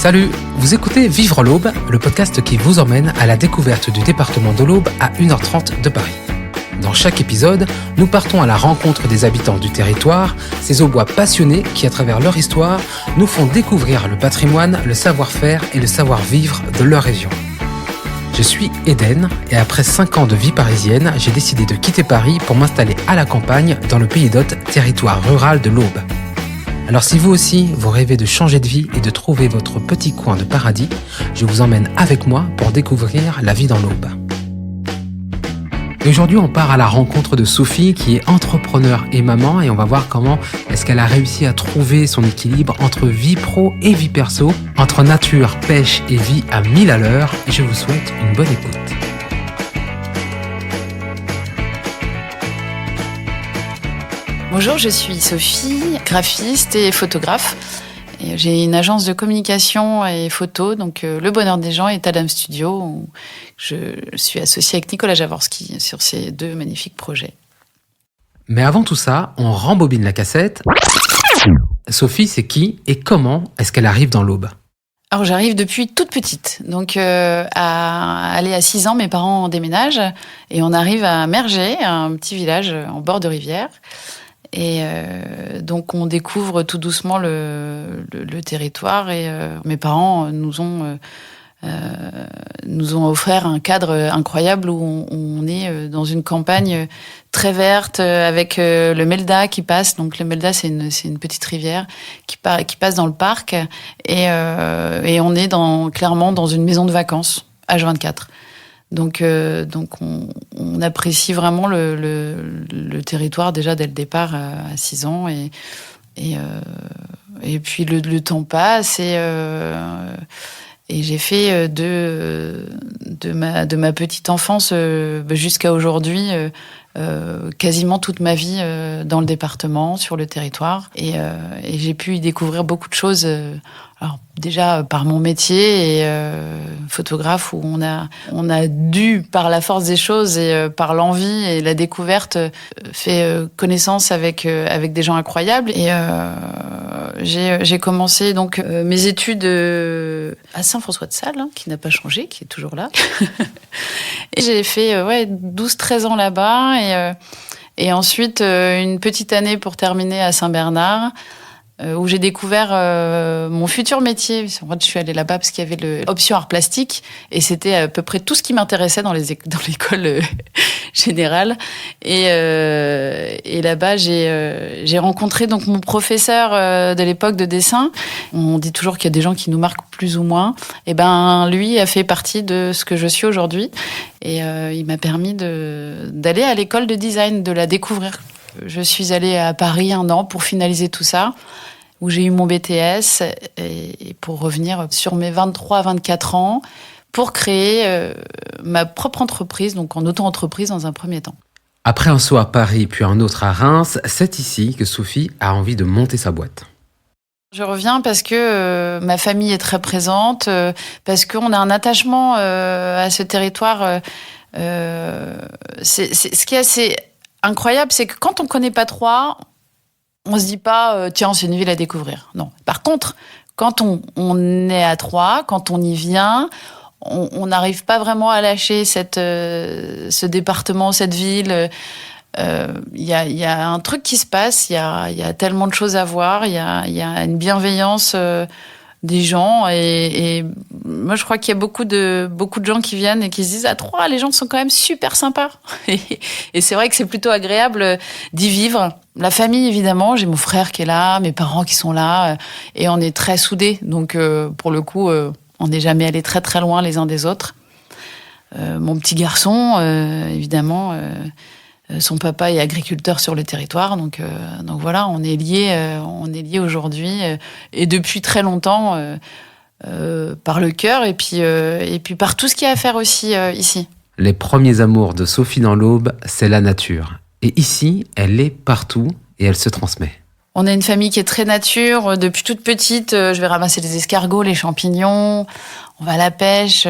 Salut, vous écoutez Vivre l'Aube, le podcast qui vous emmène à la découverte du département de l'Aube à 1h30 de Paris. Dans chaque épisode, nous partons à la rencontre des habitants du territoire, ces Aubois passionnés qui, à travers leur histoire, nous font découvrir le patrimoine, le savoir-faire et le savoir-vivre de leur région. Je suis Eden et après 5 ans de vie parisienne, j'ai décidé de quitter Paris pour m'installer à la campagne dans le Pays d'Hôte, territoire rural de l'Aube. Alors si vous aussi, vous rêvez de changer de vie et de trouver votre petit coin de paradis, je vous emmène avec moi pour découvrir la vie dans l'Aube. Et aujourd'hui, on part à la rencontre de Sophie qui est entrepreneur et maman et on va voir comment est-ce qu'elle a réussi à trouver son équilibre entre vie pro et vie perso, entre nature, pêche et vie à 1000 à l'heure. Et je vous souhaite une bonne écoute. Bonjour, je suis Sophie, graphiste et photographe. Et j'ai une agence de communication et photo, donc Le Bonheur des gens et Tadam Studio, où je suis associée avec Nicolas Jaworski sur ces 2 magnifiques projets. Mais avant tout ça, on rembobine la cassette. Sophie, c'est qui et comment est-ce qu'elle arrive dans l'Aube ? Alors j'arrive depuis toute petite, donc à 6 ans, mes parents déménagent et on arrive à Mergé, un petit village en bord de rivière. Et donc on découvre tout doucement le territoire et mes parents nous ont offert un cadre incroyable où on est dans une campagne très verte avec le Melda qui passe. Donc le Melda c'est une petite rivière qui passe dans le parc et on est clairement dans une maison de vacances H24. Donc on apprécie vraiment le territoire déjà dès le départ à 6 ans et puis le temps passe et j'ai fait de ma petite enfance jusqu'à aujourd'hui quasiment toute ma vie dans le département, sur le territoire et j'ai pu y découvrir beaucoup de choses. Alors déjà par mon métier et photographe où on a dû par la force des choses et par l'envie et la découverte fait connaissance avec des gens incroyables et j'ai commencé donc mes études à Saint-François-de-Sales qui n'a pas changé, qui est toujours là. Et j'ai fait 12-13 ans là-bas et ensuite une petite année pour terminer à Saint-Bernard. Où j'ai découvert mon futur métier. En fait, je suis allée là-bas parce qu'il y avait l'option art plastique et c'était à peu près tout ce qui m'intéressait dans l'école générale. Et là-bas, j'ai rencontré donc mon professeur de l'époque de dessin. On dit toujours qu'il y a des gens qui nous marquent plus ou moins. Et ben, lui a fait partie de ce que je suis aujourd'hui. Et il m'a permis d'aller à l'école de design, de la découvrir. Je suis allée à Paris 1 an pour finaliser tout ça, où j'ai eu mon BTS et pour revenir sur mes 23 à 24 ans pour créer ma propre entreprise, donc en auto-entreprise dans un premier temps. Après un saut à Paris puis un autre à Reims, c'est ici que Sophie a envie de monter sa boîte. Je reviens parce que ma famille est très présente, parce qu'on a un attachement à ce territoire. C'est ce qui est assez incroyable, c'est que quand on connaît pas Troyes, on se dit pas tiens, c'est une ville à découvrir. Non. Par contre, quand on est à Troyes, quand on y vient, on n'arrive pas vraiment à lâcher ce département, cette ville. Il y a un truc qui se passe, il y a tellement de choses à voir, il y a une bienveillance des gens et moi je crois qu'il y a beaucoup de gens qui viennent et qui se disent à Troyes les gens sont quand même super sympas et c'est vrai que c'est plutôt agréable d'y vivre. La famille évidemment, j'ai mon frère qui est là, mes parents qui sont là et on est très soudés donc pour le coup on n'est jamais allés très très loin les uns des autres. Mon petit garçon évidemment son papa est agriculteur sur le territoire, donc voilà, on est liés aujourd'hui et depuis très longtemps par le cœur et puis par tout ce qu'il y a à faire aussi ici. Les premiers amours de Sophie dans l'Aube, c'est la nature. Et ici, elle est partout et elle se transmet. On a une famille qui est très nature. Depuis toute petite, je vais ramasser les escargots, les champignons. On va à la pêche.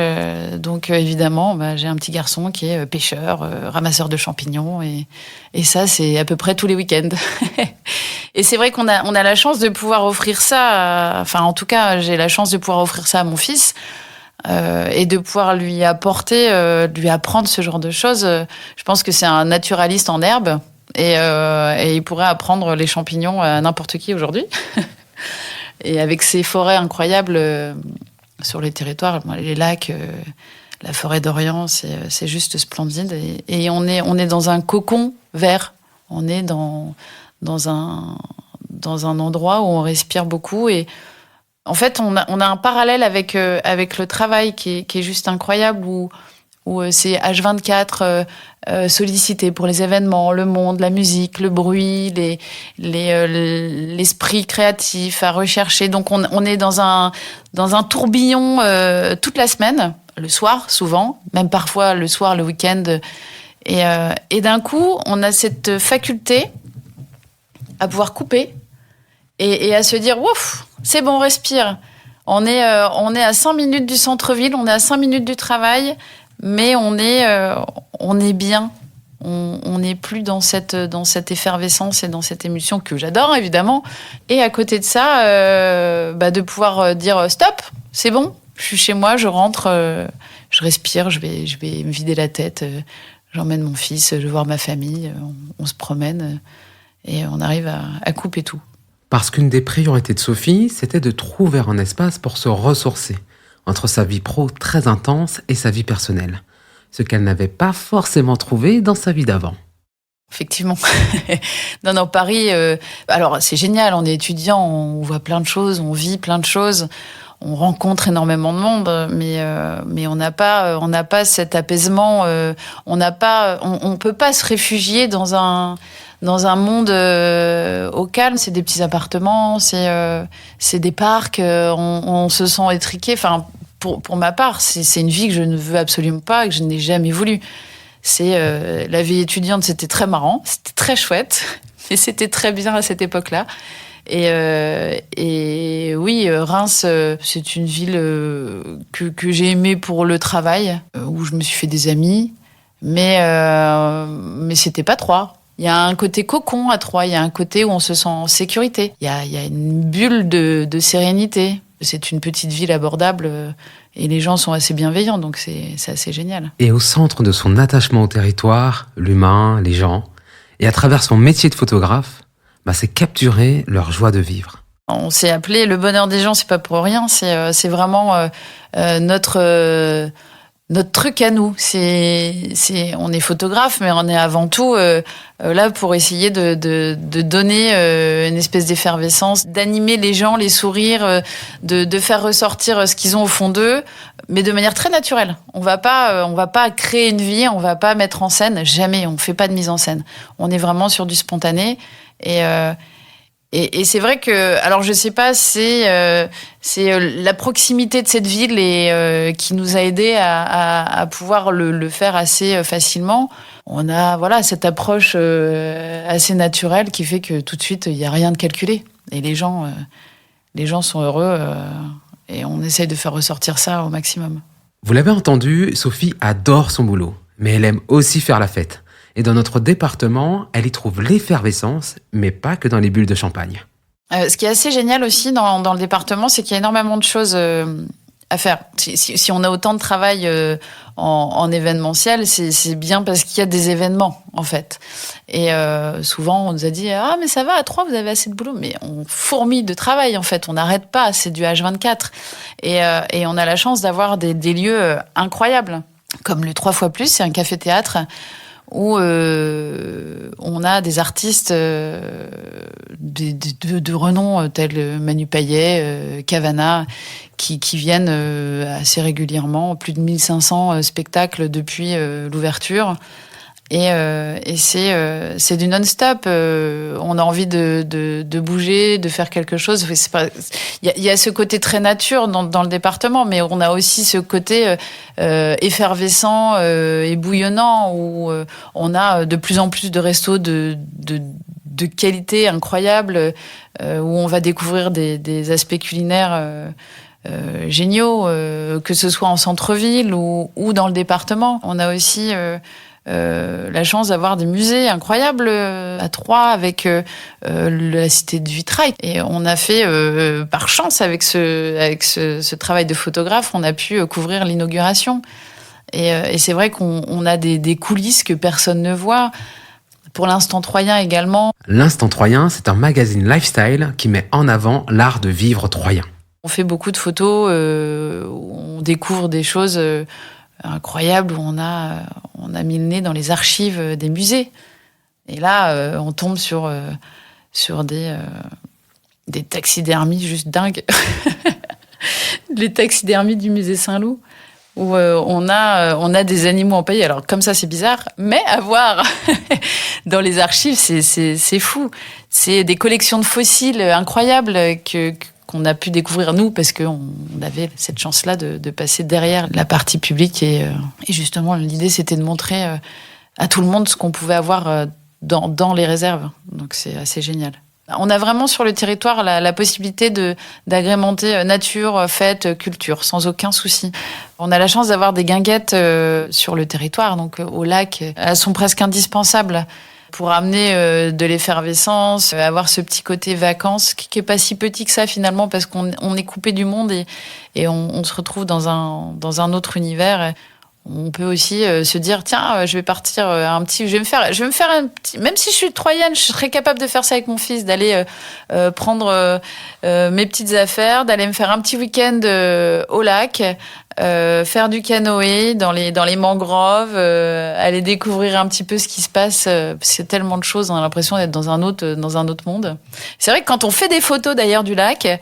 Donc, évidemment, j'ai un petit garçon qui est pêcheur, ramasseur de champignons. Et ça, c'est à peu près tous les week-ends. Et c'est vrai qu'on a la chance de pouvoir offrir ça, enfin en tout cas j'ai la chance de pouvoir offrir ça à mon fils et de pouvoir lui apporter, lui apprendre ce genre de choses. Je pense que c'est un naturaliste en herbe et il pourrait apprendre les champignons à n'importe qui aujourd'hui. Et avec ces forêts incroyables sur les territoires, les lacs, la forêt d'Orient, c'est juste splendide. Et on est dans un cocon vert. On est dans un endroit où on respire beaucoup. Et en fait, on a un parallèle avec le travail qui est juste incroyable, où c'est H24 sollicité pour les événements, le monde, la musique, le bruit, l'esprit créatif à rechercher. Donc on est dans un tourbillon toute la semaine, le soir souvent, même parfois le soir, le week-end. Et d'un coup, on a cette faculté à pouvoir couper et à se dire « Ouf, c'est bon, respire ». On est à 5 minutes du centre-ville, on est à 5 minutes du travail, mais on est bien. On n'est plus dans cette effervescence et dans cette émulsion que j'adore, évidemment. Et à côté de ça, de pouvoir dire « Stop, c'est bon, je suis chez moi, je rentre, je respire, je vais me vider la tête. J'emmène mon fils, je vais voir ma famille, on se promène et on arrive à couper tout. » Parce qu'une des priorités de Sophie, c'était de trouver un espace pour se ressourcer entre sa vie pro très intense et sa vie personnelle, ce qu'elle n'avait pas forcément trouvé dans sa vie d'avant. Effectivement. Non, Paris, alors c'est génial, on est étudiant, on voit plein de choses, on vit plein de choses, on rencontre énormément de monde, mais on n'a pas cet apaisement, on peut pas se réfugier dans un monde au calme. C'est des petits appartements, c'est des parcs, on se sent étriqué. Enfin, pour ma part, c'est une vie que je ne veux absolument pas, que je n'ai jamais voulu. La vie étudiante, c'était très marrant, c'était très chouette, et c'était très bien à cette époque-là. Et oui, Reims, c'est une ville que j'ai aimée pour le travail, où je me suis fait des amis, mais c'était pas Troyes. Il y a un côté cocon à Troyes, il y a un côté où on se sent en sécurité. Il y a une bulle de sérénité. C'est une petite ville abordable et les gens sont assez bienveillants, donc c'est assez génial. Et au centre de son attachement au territoire, l'humain, les gens, et à travers son métier de photographe, c'est capturer leur joie de vivre. On s'est appelé le bonheur des gens, c'est pas pour rien, c'est vraiment notre truc à nous. On est photographe, mais on est avant tout là pour essayer de donner une espèce d'effervescence, d'animer les gens, les sourires, de faire ressortir ce qu'ils ont au fond d'eux, mais de manière très naturelle. On va pas créer une vie, on va pas mettre en scène, jamais, on fait pas de mise en scène. On est vraiment sur du spontané. Et c'est vrai que, alors je sais pas, c'est la proximité de cette ville qui nous a aidés à pouvoir le faire assez facilement. On a cette approche assez naturelle qui fait que tout de suite il y a rien de calculé et les gens sont heureux et on essaye de faire ressortir ça au maximum. Vous l'avez entendu, Sophie adore son boulot, mais elle aime aussi faire la fête. Et dans notre département, elle y trouve l'effervescence, mais pas que dans les bulles de champagne. Ce qui est assez génial aussi dans le département, c'est qu'il y a énormément de choses à faire. Si on a autant de travail en événementiel, c'est bien parce qu'il y a des événements, en fait. Et souvent, on nous a dit « Ah, mais ça va, à Troyes, vous avez assez de boulot. » Mais on fourmille de travail, en fait. On n'arrête pas, c'est du H24. Et on a la chance d'avoir des lieux incroyables, comme le 3 fois plus, c'est un café-théâtre où on a des artistes de renom tels Manu Payet, Cavana, qui viennent assez régulièrement, plus de 1500 spectacles depuis l'ouverture. Et c'est du non-stop. On a envie de bouger, de faire quelque chose. Il y a ce côté très nature dans le département, mais on a aussi ce côté effervescent et bouillonnant où on a de plus en plus de restos de qualité incroyable, où on va découvrir des aspects culinaires géniaux, que ce soit en centre-ville ou dans le département. On a aussi la chance d'avoir des musées incroyables à Troyes avec la cité de vitrail. Et on a fait, par chance, avec ce travail de photographe, on a pu couvrir l'inauguration. Et c'est vrai qu'on a des coulisses que personne ne voit. Pour l'Instant Troyen également. L'Instant Troyen, c'est un magazine lifestyle qui met en avant l'art de vivre troyen. On fait beaucoup de photos où on découvre des choses incroyables, où on a mis le nez dans les archives des musées. Et là, on tombe sur des taxidermies juste dingues. Les taxidermies du musée Saint-Loup, où on a des animaux empaillés. Alors comme ça, c'est bizarre, mais à voir dans les archives, c'est fou. C'est des collections de fossiles incroyables qu'on a pu découvrir nous, parce qu'on avait cette chance-là de passer derrière la partie publique. Et justement, l'idée, c'était de montrer à tout le monde ce qu'on pouvait avoir dans les réserves. Donc c'est assez génial. On a vraiment sur le territoire la possibilité d'agrémenter nature, fête, culture, sans aucun souci. On a la chance d'avoir des guinguettes sur le territoire, donc au lac. Elles sont presque indispensables pour amener de l'effervescence, avoir ce petit côté vacances qui est pas si petit que ça finalement, parce qu'on est coupé du monde et on se retrouve dans un autre univers. On peut aussi se dire, tiens, je vais partir je vais me faire un petit, même si je suis troyenne, je serais capable de faire ça avec mon fils, d'aller prendre mes petites affaires, d'aller me faire un petit week-end au lac, faire du canoë dans les mangroves, aller découvrir un petit peu ce qui se passe. C'est tellement de choses, on a l'impression d'être dans un autre monde. C'est vrai que quand on fait des photos d'ailleurs du lac,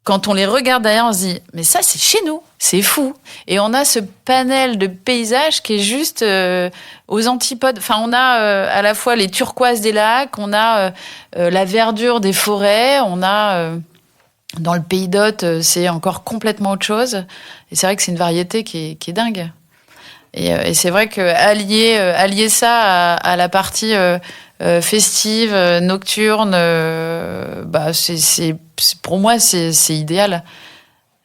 quand on les regarde derrière, on se dit « mais ça, c'est chez nous, c'est fou !» Et on a ce panel de paysages qui est juste aux antipodes. Enfin, on a à la fois les turquoises des lacs, on a la verdure des forêts, on a... dans le pays d'Hôte, c'est encore complètement autre chose. Et c'est vrai que c'est une variété qui est dingue. Et c'est vrai que allier ça à la partie festive, nocturne, c'est pour moi c'est idéal.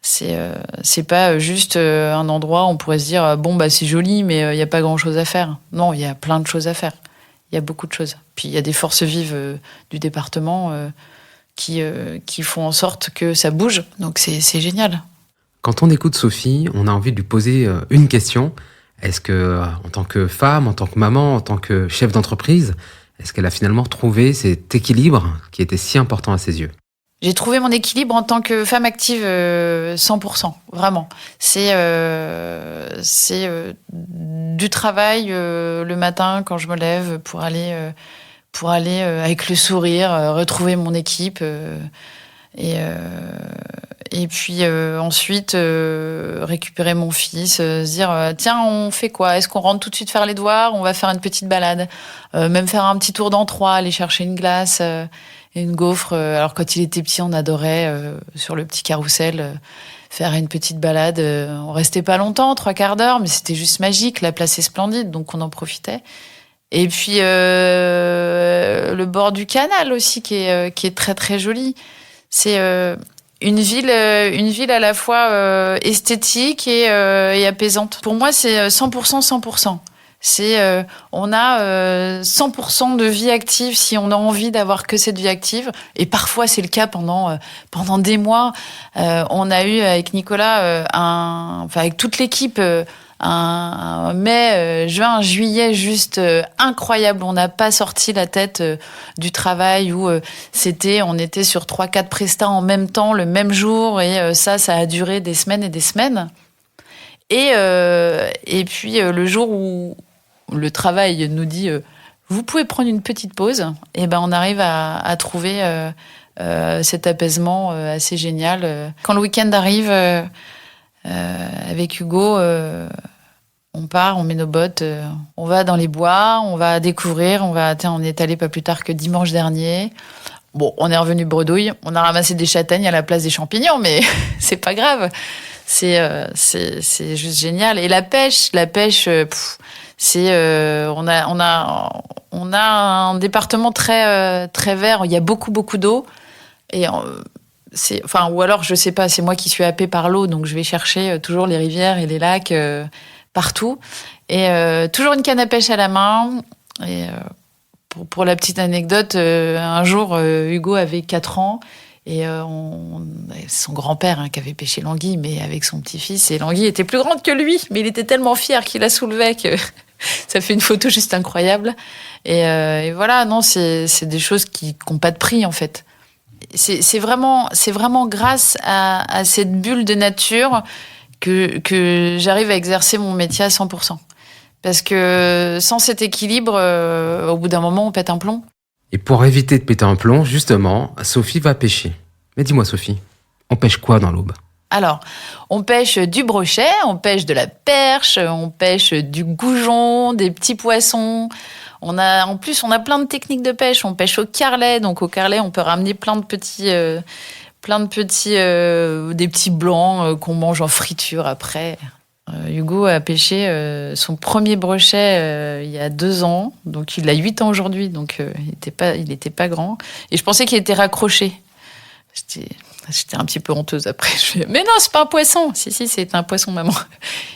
C'est pas juste un endroit où on pourrait se dire bon c'est joli mais il y a pas grand chose à faire. Non, il y a plein de choses à faire. Il y a beaucoup de choses. Puis il y a des forces vives du département qui font en sorte que ça bouge. Donc c'est génial. Quand on écoute Sophie, on a envie de lui poser une question. Est-ce que, en tant que femme, en tant que maman, en tant que chef d'entreprise, est-ce qu'elle a finalement trouvé cet équilibre qui était si important à ses yeux ? J'ai trouvé mon équilibre en tant que femme active 100%, vraiment. C'est du travail le matin quand je me lève pour aller avec le sourire retrouver mon équipe et puis ensuite récupérer mon fils, se dire tiens on fait quoi ? Est-ce qu'on rentre tout de suite faire les devoirs ? On va faire une petite balade, même faire un petit tour dans Troyes, aller chercher une glace, une gaufre. Alors quand il était petit, on adorait sur le petit carrousel faire une petite balade. On restait pas longtemps, 3/4 d'heure, mais c'était juste magique. La place est splendide, donc on en profitait. Et puis le bord du canal aussi qui est très très joli. C'est une ville à la fois esthétique et apaisante. Pour moi, c'est 100%, 100%. On a 100% de vie active si on a envie d'avoir que cette vie active. Et parfois, c'est le cas pendant des mois. On a eu avec Nicolas, avec toute l'équipe, un mai, juin, juillet juste incroyable. On n'a pas sorti la tête du travail où on était sur 3-4 prestats en même temps, le même jour, et ça a duré des semaines et des semaines. Et puis le jour où le travail nous dit vous pouvez prendre une petite pause, et ben on arrive à trouver cet apaisement assez génial. Quand le week-end arrive, avec Hugo, on part, on met nos bottes, on va dans les bois, on va découvrir, on est allé pas plus tard que dimanche dernier. Bon, on est revenu bredouille, on a ramassé des châtaignes à la place des champignons, mais c'est pas grave. C'est juste génial. Et la pêche, on a un département très très vert. Il y a beaucoup d'eau et ou alors je sais pas, c'est moi qui suis happée par l'eau, donc je vais chercher toujours les rivières et les lacs partout. Et toujours une canne à pêche à la main. Et pour la petite anecdote, un jour, Hugo avait 4 ans. Et son grand-père qui avait pêché l'anguille, mais avec son petit-fils. Et l'anguille était plus grande que lui, mais il était tellement fier qu'il la soulevait que ça fait une photo juste incroyable. Et voilà, non, c'est des choses qui n'ont pas de prix, en fait. C'est vraiment grâce à cette bulle de nature que j'arrive à exercer mon métier à 100%. Parce que sans cet équilibre, au bout d'un moment, on pète un plomb. Et pour éviter de péter un plomb, justement, Sophie va pêcher. Mais dis-moi Sophie, on pêche quoi dans l'Aube ? Alors, on pêche du brochet, on pêche de la perche, on pêche du goujon, des petits poissons. En plus, on a plein de techniques de pêche. On pêche au carrelet. Donc, au carrelet, on peut ramener des petits blancs qu'on mange en friture après. Hugo a pêché son premier brochet il y a 2 ans. Donc, il a 8 ans aujourd'hui. Donc, il était pas grand. Et je pensais qu'il était raccroché. J'étais un petit peu honteuse après. Mais non, c'est pas un poisson. Si, c'est un poisson, maman.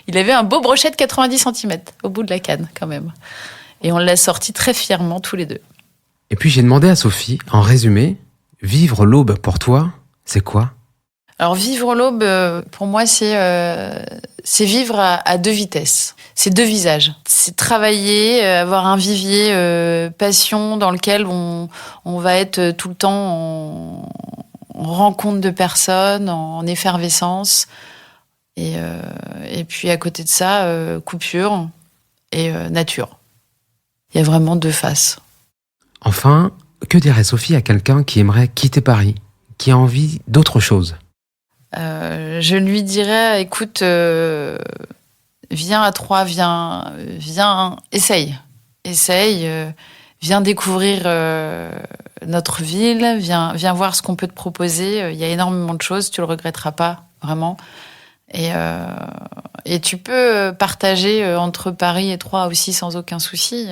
Il avait un beau brochet de 90 cm au bout de la canne, quand même. Et on l'a sorti très fièrement, tous les deux. Et puis j'ai demandé à Sophie, en résumé, vivre l'Aube pour toi, c'est quoi ? Alors vivre l'Aube, pour moi, c'est vivre à 2 vitesses. C'est 2 visages. C'est travailler, avoir un vivier passion dans lequel on va être tout le temps en rencontre de personnes, en effervescence. Et puis à côté de ça, coupure et nature. Il y a vraiment 2 faces. Enfin, que dirait Sophie à quelqu'un qui aimerait quitter Paris, qui a envie d'autre chose ? Je lui dirais, écoute, viens à Troyes, viens, essaye, viens découvrir notre ville, viens voir ce qu'on peut te proposer. Il y a énormément de choses, tu le regretteras pas, vraiment. Et tu peux partager entre Paris et Troyes aussi sans aucun souci.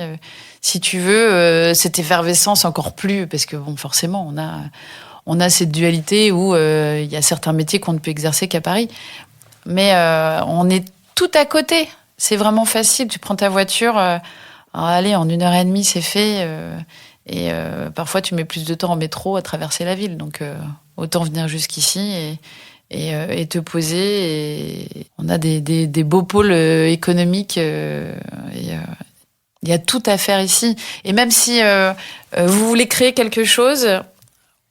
Si tu veux, cette effervescence encore plus, parce que bon, forcément, on a cette dualité où il y a certains métiers qu'on ne peut exercer qu'à Paris. Mais on est tout à côté. C'est vraiment facile. Tu prends ta voiture, allez, en 1h30, c'est fait. Et parfois, tu mets plus de temps en métro à traverser la ville. Donc, autant venir jusqu'ici et te poser. Et on a des beaux pôles économiques. Il y a tout à faire ici. Et même si vous voulez créer quelque chose,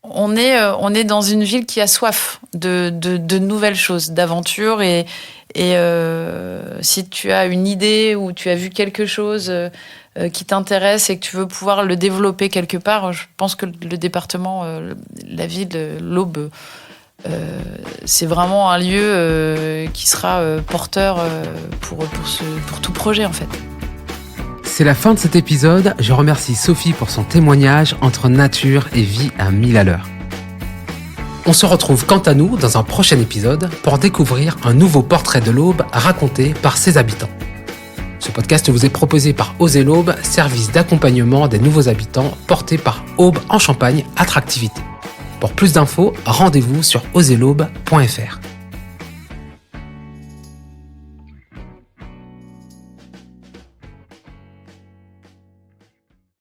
on est dans une ville qui a soif de nouvelles choses, d'aventures. Et si tu as une idée ou tu as vu quelque chose qui t'intéresse et que tu veux pouvoir le développer quelque part, je pense que le département, la ville, l'Aube, c'est vraiment un lieu qui sera porteur pour tout projet, en fait. C'est la fin de cet épisode. Je remercie Sophie pour son témoignage entre nature et vie à 1000 à l'heure. On se retrouve quant à nous dans un prochain épisode pour découvrir un nouveau portrait de l'Aube raconté par ses habitants. Ce podcast vous est proposé par Oser l'Aube, service d'accompagnement des nouveaux habitants porté par Aube en Champagne Attractivité. Pour plus d'infos, rendez-vous sur oserlaube.fr.